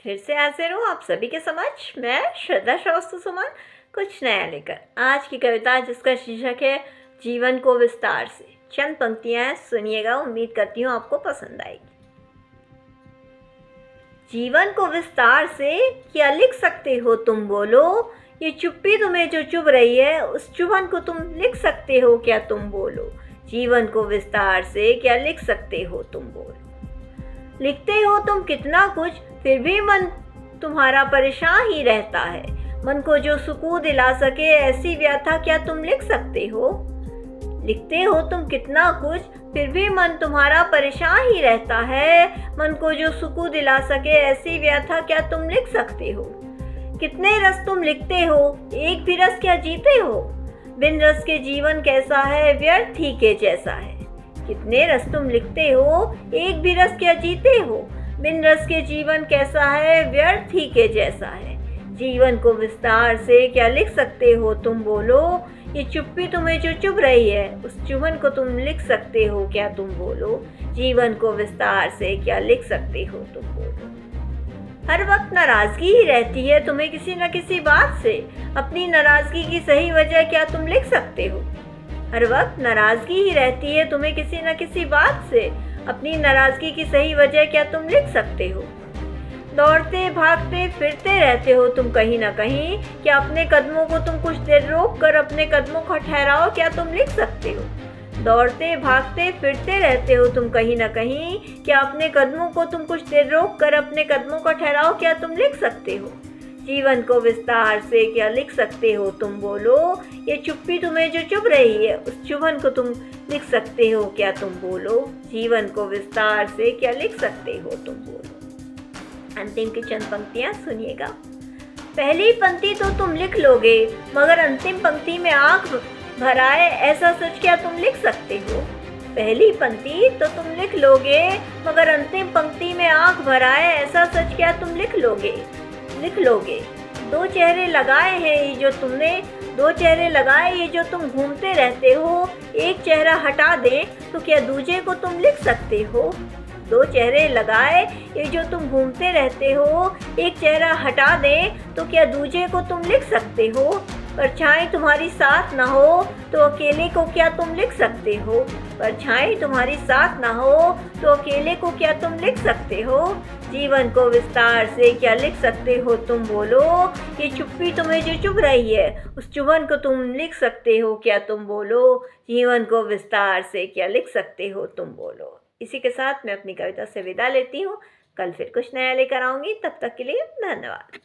फिर से हाजिर हूँ आप सभी के समक्ष मैं श्रद्धा श्रीवास्तव सुमन कुछ नया लेकर। आज की कविता जिसका शीर्षक है जीवन को विस्तार से। चंद पंक्तियां हैं, सुनिएगा, उम्मीद करती हूँ आपको पसंद आएगी। जीवन को विस्तार से क्या लिख सकते हो तुम बोलो, ये चुप्पी तुम्हें जो चुभ रही है उस चुभन को तुम लिख सकते हो क्या तुम बोलो। जीवन को विस्तार से क्या लिख सकते हो तुम बोलो। लिखते हो तुम कितना कुछ फिर भी मन तुम्हारा परेशान ही रहता है। मन को जो सुकून दिला सके ऐसी व्यथा क्या तुम लिख सकते हो। लिखते हो तुम कितना कुछ फिर भी मन तुम्हारा परेशान ही रहता है। मन को जो सुकून दिला सके ऐसी व्यथा क्या तुम लिख सकते हो। कितने रस तुम लिखते हो, एक भी रस क्या जीते हो। बिन रस के जीवन कैसा है, व्यर्थ ही के जैसा है। कितने रस तुम लिखते हो, एक भी रस क्या जीते हो। बिन रस के जीवन कैसा है, व्यर्थ ही के जैसा है। जीवन को विस्तार से क्या लिख सकते हो तुम बोलो, ये चुप्पी तुम्हें जो चुभ रही है उस चुभन को तुम लिख सकते हो क्या तुम बोलो। जीवन को विस्तार से क्या लिख सकते हो तुम बोलो। हर वक्त नाराजगी ही रहती है तुम्हें किसी न किसी बात से, अपनी नाराजगी की सही वजह क्या तुम लिख सकते हो। हर वक्त नाराजगी ही रहती है तुम्हें किसी न किसी बात से, अपनी नाराजगी की सही वजह क्या तुम लिख सकते हो। दौड़ते भागते फिरते रहते हो तुम कहीं ना कहीं, क्या अपने कदमों को तुम कुछ देर रोक कर अपने कदमों का ठहराओ क्या तुम लिख सकते हो। दौड़ते भागते फिरते रहते हो तुम कहीं ना कहीं, क्या अपने कदमों को तुम कुछ देर रोक कर अपने कदमों का ठहराओ क्या तुम लिख सकते हो। जीवन को विस्तार से क्या लिख सकते हो तुम बोलो, ये चुप्पी तुम्हें जो चुभ रही है उस चुभन को तुम लिख सकते हो क्या तुम बोलो। जीवन को विस्तार से क्या लिख सकते हो तुम बोलो। अंतिम की चंद पंक्तियां सुनिएगा। पहली पंक्ति तो तुम लिख लोगे मगर अंतिम पंक्ति में आंख भर आए ऐसा सच क्या तुम लिख सकते हो। पहली पंक्ति तो तुम लिख लोगे मगर अंतिम पंक्ति में आंख भर आए ऐसा सच क्या तुम लिख लोगे। दो चेहरे लगाए हैं ये जो तुमने, दो चेहरे लगाए ये जो तुम घूमते रहते हो, एक चेहरा हटा दें तो क्या दूजे को तुम लिख सकते हो। दो चेहरे लगाए ये जो तुम घूमते रहते हो, एक चेहरा हटा दें तो क्या दूजे को तुम लिख सकते हो। परछाई तुम्हारी साथ ना हो तो अकेले को क्या तुम लिख सकते हो। परछाई तुम्हारी साथ ना हो तो अकेले को क्या तुम लिख सकते हो। जीवन को विस्तार से क्या लिख सकते हो तुम बोलो, ये चुप्पी तुम्हें जो चुभ रही है उस चुभन को तुम लिख सकते हो क्या तुम बोलो। जीवन को विस्तार से क्या लिख सकते हो तुम बोलो। इसी के साथ मैं अपनी कविता से विदा लेती हूँ। कल फिर कुछ नया लेकर आऊँगी, तब तक के लिए धन्यवाद।